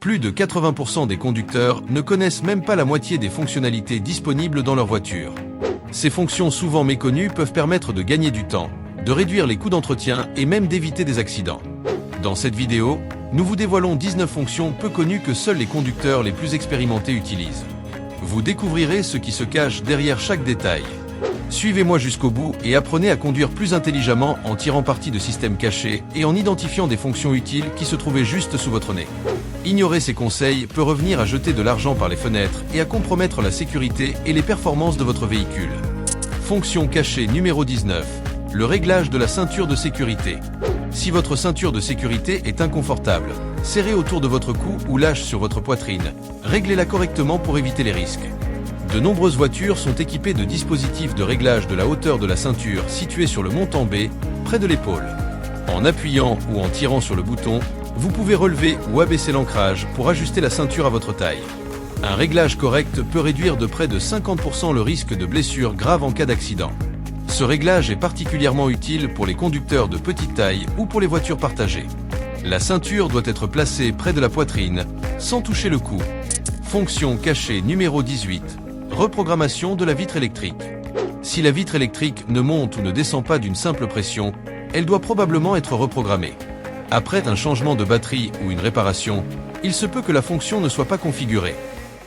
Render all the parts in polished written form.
Plus de 80% des conducteurs ne connaissent même pas la moitié des fonctionnalités disponibles dans leur voiture. Ces fonctions souvent méconnues peuvent permettre de gagner du temps, de réduire les coûts d'entretien et même d'éviter des accidents. Dans cette vidéo, nous vous dévoilons 19 fonctions peu connues que seuls les conducteurs les plus expérimentés utilisent. Vous découvrirez ce qui se cache derrière chaque détail. Suivez-moi jusqu'au bout et apprenez à conduire plus intelligemment en tirant parti de systèmes cachés et en identifiant des fonctions utiles qui se trouvaient juste sous votre nez. Ignorer ces conseils peut revenir à jeter de l'argent par les fenêtres et à compromettre la sécurité et les performances de votre véhicule. Fonction cachée numéro 19. Le réglage de la ceinture de sécurité. Si votre ceinture de sécurité est inconfortable, serrée autour de votre cou ou lâche sur votre poitrine, réglez-la correctement pour éviter les risques. De nombreuses voitures sont équipées de dispositifs de réglage de la hauteur de la ceinture situés sur le montant B, près de l'épaule. En appuyant ou en tirant sur le bouton, vous pouvez relever ou abaisser l'ancrage pour ajuster la ceinture à votre taille. Un réglage correct peut réduire de près de 50% le risque de blessures graves en cas d'accident. Ce réglage est particulièrement utile pour les conducteurs de petite taille ou pour les voitures partagées. La ceinture doit être placée près de la poitrine, sans toucher le cou. Fonction cachée numéro 18. Reprogrammation de la vitre électrique. Si la vitre électrique ne monte ou ne descend pas d'une simple pression, elle doit probablement être reprogrammée. Après un changement de batterie ou une réparation, il se peut que la fonction ne soit pas configurée.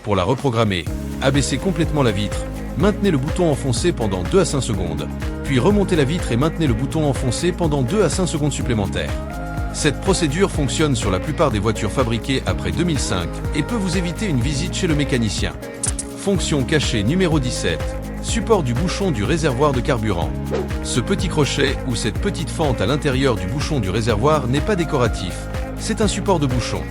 Pour la reprogrammer, abaissez complètement la vitre, maintenez le bouton enfoncé pendant 2 à 5 secondes, puis remontez la vitre et maintenez le bouton enfoncé pendant 2 à 5 secondes supplémentaires. Cette procédure fonctionne sur la plupart des voitures fabriquées après 2005 et peut vous éviter une visite chez le mécanicien. Fonction cachée numéro 17. Support du bouchon du réservoir de carburant. Ce petit crochet ou cette petite fente à l'intérieur du bouchon du réservoir n'est pas décoratif, c'est un support de bouchon.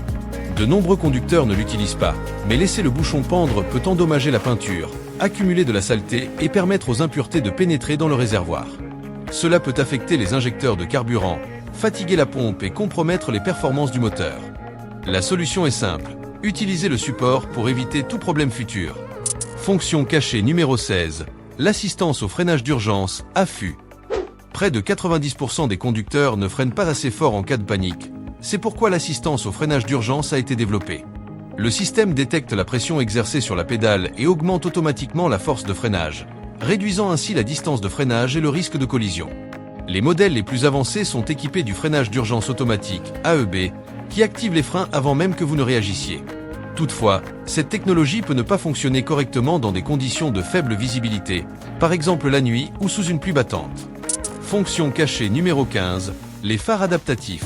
De nombreux conducteurs ne l'utilisent pas, mais laisser le bouchon pendre peut endommager la peinture, accumuler de la saleté et permettre aux impuretés de pénétrer dans le réservoir. Cela peut affecter les injecteurs de carburant, fatiguer la pompe et compromettre les performances du moteur. La solution est simple, utilisez le support pour éviter tout problème futur. Fonction cachée numéro 16. L'assistance au freinage d'urgence, AFU. Près de 90% des conducteurs ne freinent pas assez fort en cas de panique. C'est pourquoi l'assistance au freinage d'urgence a été développée. Le système détecte la pression exercée sur la pédale et augmente automatiquement la force de freinage, réduisant ainsi la distance de freinage et le risque de collision. Les modèles les plus avancés sont équipés du freinage d'urgence automatique, AEB, qui active les freins avant même que vous ne réagissiez. Toutefois, cette technologie peut ne pas fonctionner correctement dans des conditions de faible visibilité, par exemple la nuit ou sous une pluie battante. Fonction cachée numéro 15. Les phares adaptatifs.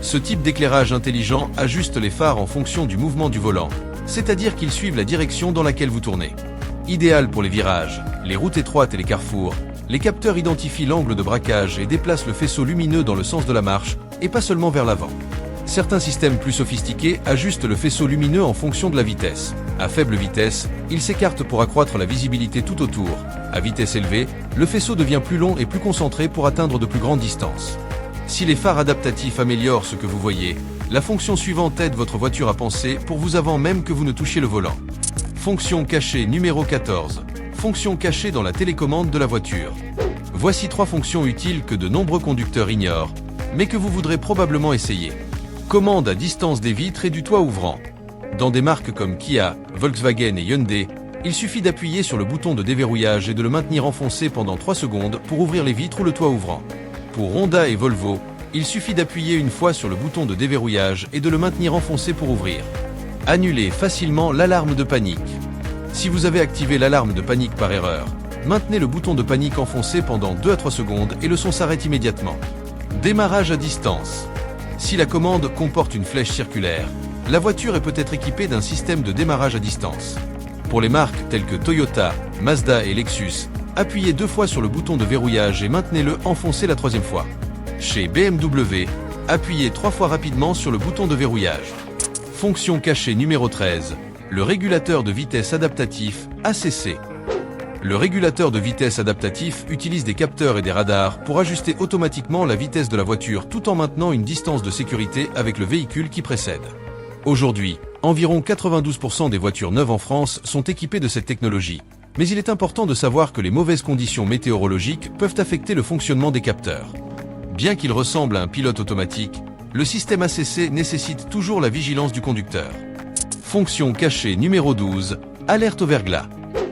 Ce type d'éclairage intelligent ajuste les phares en fonction du mouvement du volant, c'est-à-dire qu'ils suivent la direction dans laquelle vous tournez. Idéal pour les virages, les routes étroites et les carrefours, les capteurs identifient l'angle de braquage et déplacent le faisceau lumineux dans le sens de la marche, et pas seulement vers l'avant. Certains systèmes plus sophistiqués ajustent le faisceau lumineux en fonction de la vitesse. À faible vitesse, il s'écarte pour accroître la visibilité tout autour. À vitesse élevée, le faisceau devient plus long et plus concentré pour atteindre de plus grandes distances. Si les phares adaptatifs améliorent ce que vous voyez, la fonction suivante aide votre voiture à penser pour vous avant même que vous ne touchiez le volant. Fonction cachée numéro 14. Fonction cachée dans la télécommande de la voiture. Voici 3 fonctions utiles que de nombreux conducteurs ignorent, mais que vous voudrez probablement essayer. Commande à distance des vitres et du toit ouvrant. Dans des marques comme Kia, Volkswagen et Hyundai, il suffit d'appuyer sur le bouton de déverrouillage et de le maintenir enfoncé pendant 3 secondes pour ouvrir les vitres ou le toit ouvrant. Pour Honda et Volvo, il suffit d'appuyer une fois sur le bouton de déverrouillage et de le maintenir enfoncé pour ouvrir. Annulez facilement l'alarme de panique. Si vous avez activé l'alarme de panique par erreur, maintenez le bouton de panique enfoncé pendant 2 à 3 secondes et le son s'arrête immédiatement. Démarrage à distance. Si la commande comporte une flèche circulaire, la voiture est peut-être équipée d'un système de démarrage à distance. Pour les marques telles que Toyota, Mazda et Lexus, appuyez 2 fois sur le bouton de verrouillage et maintenez-le enfoncé la 3e fois. Chez BMW, appuyez 3 fois rapidement sur le bouton de verrouillage. Fonction cachée numéro 13. Le régulateur de vitesse adaptatif, ACC. Le régulateur de vitesse adaptatif utilise des capteurs et des radars pour ajuster automatiquement la vitesse de la voiture tout en maintenant une distance de sécurité avec le véhicule qui précède. Aujourd'hui, environ 92% des voitures neuves en France sont équipées de cette technologie. Mais il est important de savoir que les mauvaises conditions météorologiques peuvent affecter le fonctionnement des capteurs. Bien qu'il ressemble à un pilote automatique, le système ACC nécessite toujours la vigilance du conducteur. Fonction cachée numéro 12, alerte au verglas.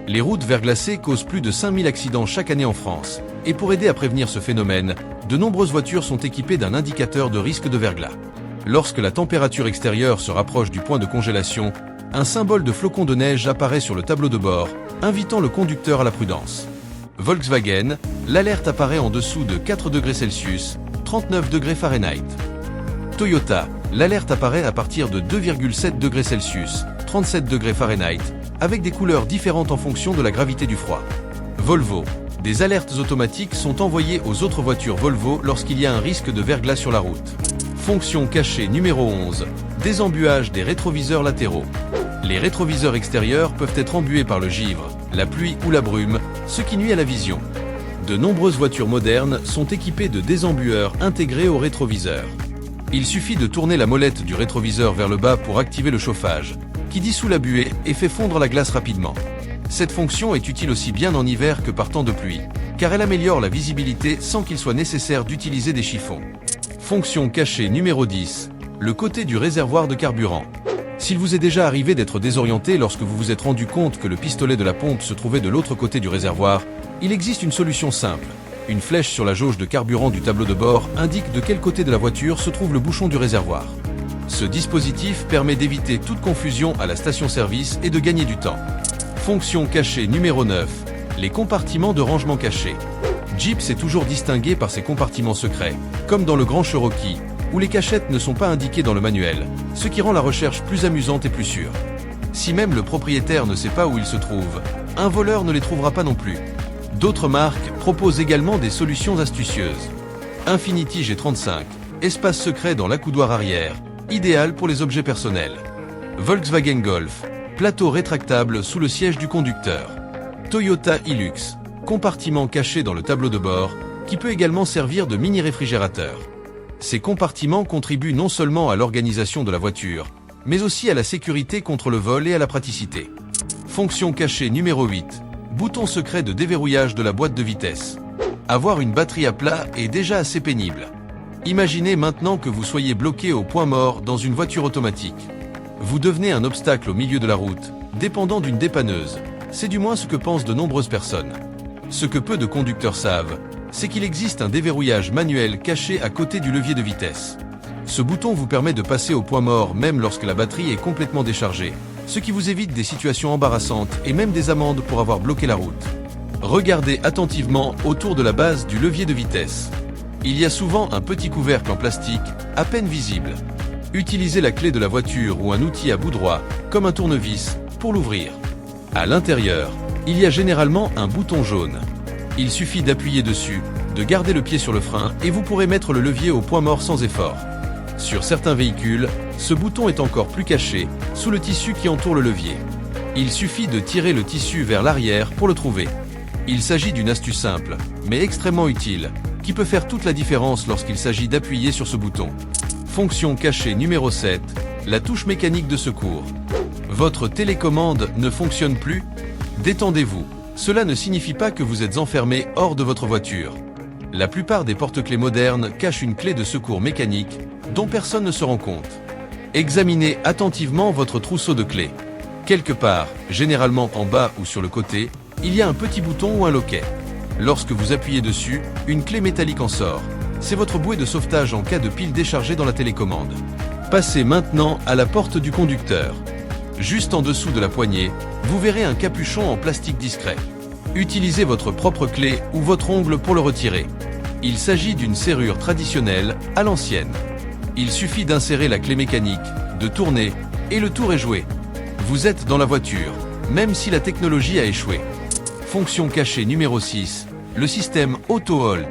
Les routes verglacées causent plus de 5000 accidents chaque année en France. Et pour aider à prévenir ce phénomène, de nombreuses voitures sont équipées d'un indicateur de risque de verglas. Lorsque la température extérieure se rapproche du point de congélation, un symbole de flocon de neige apparaît sur le tableau de bord, invitant le conducteur à la prudence. Volkswagen, l'alerte apparaît en dessous de 4 degrés Celsius, 39 degrés Fahrenheit. Toyota, l'alerte apparaît à partir de 2,7 degrés Celsius, 37 degrés Fahrenheit, avec des couleurs différentes en fonction de la gravité du froid. Volvo, des alertes automatiques sont envoyées aux autres voitures Volvo lorsqu'il y a un risque de verglas sur la route. Fonction cachée numéro 11, désembuage des rétroviseurs latéraux. Les rétroviseurs extérieurs peuvent être embués par le givre, la pluie ou la brume, ce qui nuit à la vision. De nombreuses voitures modernes sont équipées de désembueurs intégrés au rétroviseur. Il suffit de tourner la molette du rétroviseur vers le bas pour activer le chauffage, qui dissout la buée et fait fondre la glace rapidement. Cette fonction est utile aussi bien en hiver que par temps de pluie, car elle améliore la visibilité sans qu'il soit nécessaire d'utiliser des chiffons. Fonction cachée numéro 10, le côté du réservoir de carburant. S'il vous est déjà arrivé d'être désorienté lorsque vous vous êtes rendu compte que le pistolet de la pompe se trouvait de l'autre côté du réservoir, il existe une solution simple. Une flèche sur la jauge de carburant du tableau de bord indique de quel côté de la voiture se trouve le bouchon du réservoir. Ce dispositif permet d'éviter toute confusion à la station-service et de gagner du temps. Fonction cachée numéro 9, les compartiments de rangement cachés. Jeep s'est toujours distingué par ses compartiments secrets, comme dans le Grand Cherokee, où les cachettes ne sont pas indiquées dans le manuel, ce qui rend la recherche plus amusante et plus sûre. Si même le propriétaire ne sait pas où ils se trouvent, un voleur ne les trouvera pas non plus. D'autres marques proposent également des solutions astucieuses. Infiniti G35, espace secret dans l'accoudoir arrière, idéal pour les objets personnels. Volkswagen Golf, plateau rétractable sous le siège du conducteur. Toyota Hilux, compartiment caché dans le tableau de bord, qui peut également servir de mini-réfrigérateur. Ces compartiments contribuent non seulement à l'organisation de la voiture, mais aussi à la sécurité contre le vol et à la praticité. Fonction cachée numéro 8, bouton secret de déverrouillage de la boîte de vitesse. Avoir une batterie à plat est déjà assez pénible. Imaginez maintenant que vous soyez bloqué au point mort dans une voiture automatique. Vous devenez un obstacle au milieu de la route, dépendant d'une dépanneuse. C'est du moins ce que pensent de nombreuses personnes. Ce que peu de conducteurs savent, c'est qu'il existe un déverrouillage manuel caché à côté du levier de vitesse. Ce bouton vous permet de passer au point mort même lorsque la batterie est complètement déchargée, ce qui vous évite des situations embarrassantes et même des amendes pour avoir bloqué la route. Regardez attentivement autour de la base du levier de vitesse. Il y a souvent un petit couvercle en plastique, à peine visible. Utilisez la clé de la voiture ou un outil à bout droit, comme un tournevis, pour l'ouvrir. À l'intérieur, il y a généralement un bouton jaune. Il suffit d'appuyer dessus, de garder le pied sur le frein et vous pourrez mettre le levier au point mort sans effort. Sur certains véhicules, ce bouton est encore plus caché, sous le tissu qui entoure le levier. Il suffit de tirer le tissu vers l'arrière pour le trouver. Il s'agit d'une astuce simple, mais extrêmement utile, qui peut faire toute la différence lorsqu'il s'agit d'appuyer sur ce bouton. Fonction cachée numéro 7, la touche mécanique de secours. Votre télécommande ne fonctionne plus? Détendez-vous. Cela ne signifie pas que vous êtes enfermé hors de votre voiture. La plupart des porte-clés modernes cachent une clé de secours mécanique dont personne ne se rend compte. Examinez attentivement votre trousseau de clés. Quelque part, généralement en bas ou sur le côté, il y a un petit bouton ou un loquet. Lorsque vous appuyez dessus, une clé métallique en sort. C'est votre bouée de sauvetage en cas de pile déchargée dans la télécommande. Passez maintenant à la porte du conducteur. Juste en dessous de la poignée, vous verrez un capuchon en plastique discret. Utilisez votre propre clé ou votre ongle pour le retirer. Il s'agit d'une serrure traditionnelle, à l'ancienne. Il suffit d'insérer la clé mécanique, de tourner, et le tour est joué. Vous êtes dans la voiture, même si la technologie a échoué. Fonction cachée numéro 6, le système auto-hold.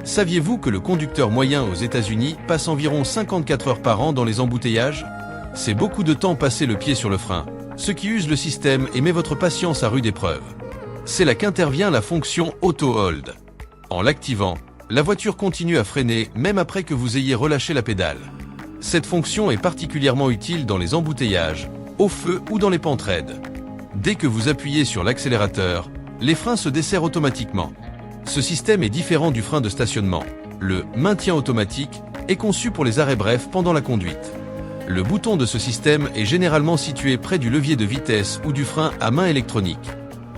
Saviez-vous que le conducteur moyen aux États-Unis passe environ 54 heures par an dans les embouteillages? C'est beaucoup de temps passé le pied sur le frein, ce qui use le système et met votre patience à rude épreuve. C'est là qu'intervient la fonction auto-hold. En l'activant, la voiture continue à freiner même après que vous ayez relâché la pédale. Cette fonction est particulièrement utile dans les embouteillages, au feu ou dans les pentes raides. Dès que vous appuyez sur l'accélérateur, les freins se desserrent automatiquement. Ce système est différent du frein de stationnement, le maintien automatique, est conçu pour les arrêts brefs pendant la conduite. Le bouton de ce système est généralement situé près du levier de vitesse ou du frein à main électronique.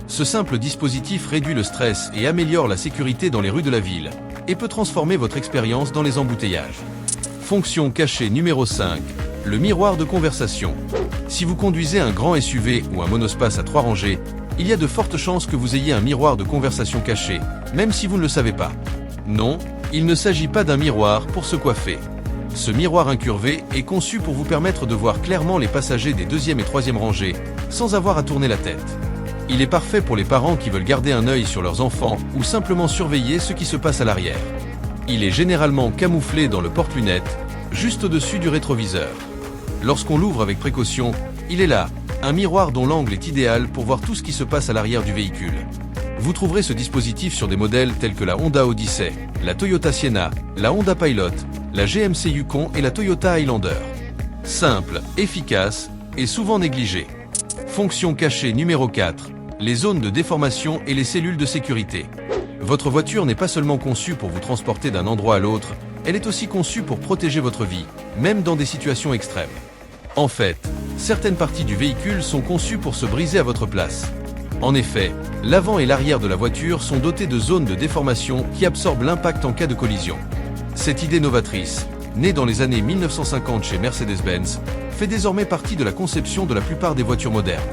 Ce simple dispositif réduit le stress et améliore la sécurité dans les rues de la ville, et peut transformer votre expérience dans les embouteillages. Fonction cachée numéro 5, le miroir de conversation. Si vous conduisez un grand SUV ou un monospace à 3 rangées, il y a de fortes chances que vous ayez un miroir de conversation caché, même si vous ne le savez pas. Non, il ne s'agit pas d'un miroir pour se coiffer. Ce miroir incurvé est conçu pour vous permettre de voir clairement les passagers des 2e et 3e rangées, sans avoir à tourner la tête. Il est parfait pour les parents qui veulent garder un œil sur leurs enfants ou simplement surveiller ce qui se passe à l'arrière. Il est généralement camouflé dans le porte-lunettes, juste au-dessus du rétroviseur. Lorsqu'on l'ouvre avec précaution, il est là, un miroir dont l'angle est idéal pour voir tout ce qui se passe à l'arrière du véhicule. Vous trouverez ce dispositif sur des modèles tels que la Honda Odyssey, la Toyota Sienna, la Honda Pilot, la GMC Yukon et la Toyota Highlander. Simple, efficace et souvent négligé. Fonction cachée numéro 4, les zones de déformation et les cellules de sécurité. Votre voiture n'est pas seulement conçue pour vous transporter d'un endroit à l'autre, elle est aussi conçue pour protéger votre vie, même dans des situations extrêmes. En fait, certaines parties du véhicule sont conçues pour se briser à votre place. En effet, l'avant et l'arrière de la voiture sont dotés de zones de déformation qui absorbent l'impact en cas de collision. Cette idée novatrice, née dans les années 1950 chez Mercedes-Benz, fait désormais partie de la conception de la plupart des voitures modernes.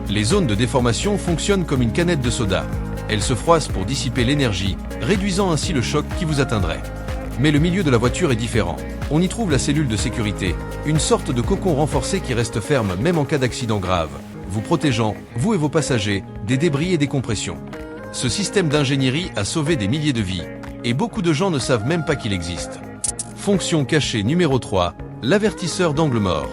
Les zones de déformation fonctionnent comme une canette de soda. Elles se froissent pour dissiper l'énergie, réduisant ainsi le choc qui vous atteindrait. Mais le milieu de la voiture est différent. On y trouve la cellule de sécurité, une sorte de cocon renforcé qui reste ferme même en cas d'accident grave, vous protégeant, vous et vos passagers, des débris et des compressions. Ce système d'ingénierie a sauvé des milliers de vies, et beaucoup de gens ne savent même pas qu'il existe. Fonction cachée numéro 3, l'avertisseur d'angle mort.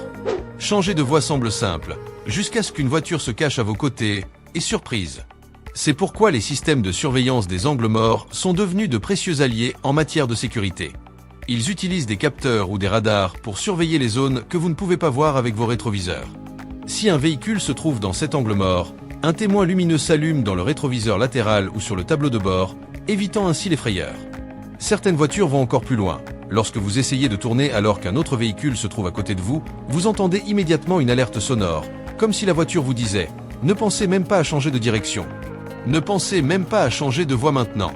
Changer de voie semble simple, jusqu'à ce qu'une voiture se cache à vos côtés, et surprise. C'est pourquoi les systèmes de surveillance des angles morts sont devenus de précieux alliés en matière de sécurité. Ils utilisent des capteurs ou des radars pour surveiller les zones que vous ne pouvez pas voir avec vos rétroviseurs. Si un véhicule se trouve dans cet angle mort, un témoin lumineux s'allume dans le rétroviseur latéral ou sur le tableau de bord, évitant ainsi les frayeurs. Certaines voitures vont encore plus loin. Lorsque vous essayez de tourner alors qu'un autre véhicule se trouve à côté de vous, vous entendez immédiatement une alerte sonore, comme si la voiture vous disait « Ne pensez même pas à changer de direction. Ne pensez même pas à changer de voie maintenant. »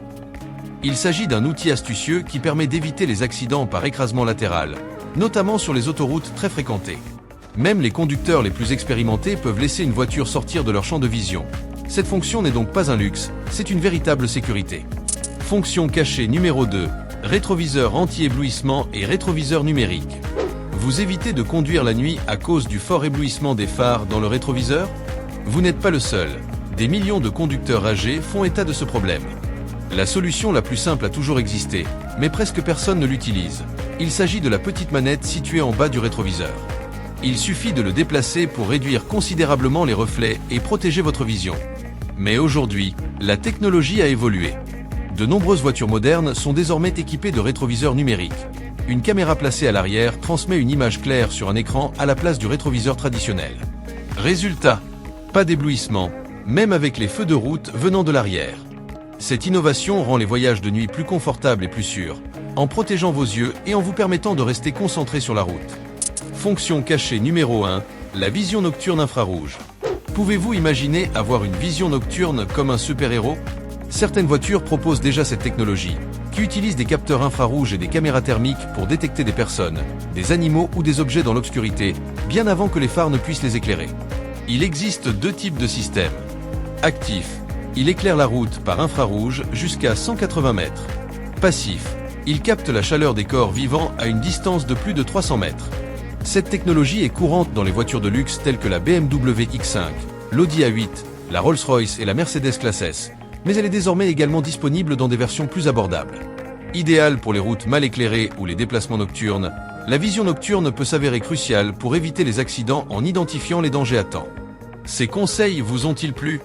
Il s'agit d'un outil astucieux qui permet d'éviter les accidents par écrasement latéral, notamment sur les autoroutes très fréquentées. Même les conducteurs les plus expérimentés peuvent laisser une voiture sortir de leur champ de vision. Cette fonction n'est donc pas un luxe, c'est une véritable sécurité. Fonction cachée numéro 2, rétroviseur anti-éblouissement et rétroviseur numérique. Vous évitez de conduire la nuit à cause du fort éblouissement des phares dans le rétroviseur? Vous n'êtes pas le seul. Des millions de conducteurs âgés font état de ce problème. La solution la plus simple a toujours existé, mais presque personne ne l'utilise. Il s'agit de la petite manette située en bas du rétroviseur. Il suffit de le déplacer pour réduire considérablement les reflets et protéger votre vision. Mais aujourd'hui, la technologie a évolué. De nombreuses voitures modernes sont désormais équipées de rétroviseurs numériques. Une caméra placée à l'arrière transmet une image claire sur un écran à la place du rétroviseur traditionnel. Résultat, pas d'éblouissement, même avec les feux de route venant de l'arrière. Cette innovation rend les voyages de nuit plus confortables et plus sûrs, en protégeant vos yeux et en vous permettant de rester concentré sur la route. Fonction cachée numéro 1, la vision nocturne infrarouge. Pouvez-vous imaginer avoir une vision nocturne comme un super-héros? Certaines voitures proposent déjà cette technologie, qui utilise des capteurs infrarouges et des caméras thermiques pour détecter des personnes, des animaux ou des objets dans l'obscurité, bien avant que les phares ne puissent les éclairer. Il existe deux types de systèmes. Actif, il éclaire la route par infrarouge jusqu'à 180 mètres. Passif, il capte la chaleur des corps vivants à une distance de plus de 300 mètres. Cette technologie est courante dans les voitures de luxe telles que la BMW X5, l'Audi A8, la Rolls-Royce et la Mercedes Classe S, mais elle est désormais également disponible dans des versions plus abordables. Idéale pour les routes mal éclairées ou les déplacements nocturnes, la vision nocturne peut s'avérer cruciale pour éviter les accidents en identifiant les dangers à temps. Ces conseils vous ont-ils plu?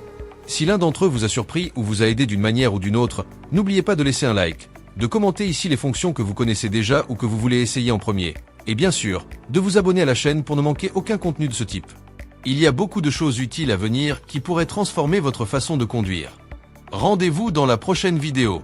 Si l'un d'entre eux vous a surpris ou vous a aidé d'une manière ou d'une autre, n'oubliez pas de laisser un like, de commenter ici les fonctions que vous connaissez déjà ou que vous voulez essayer en premier, et bien sûr, de vous abonner à la chaîne pour ne manquer aucun contenu de ce type. Il y a beaucoup de choses utiles à venir qui pourraient transformer votre façon de conduire. Rendez-vous dans la prochaine vidéo.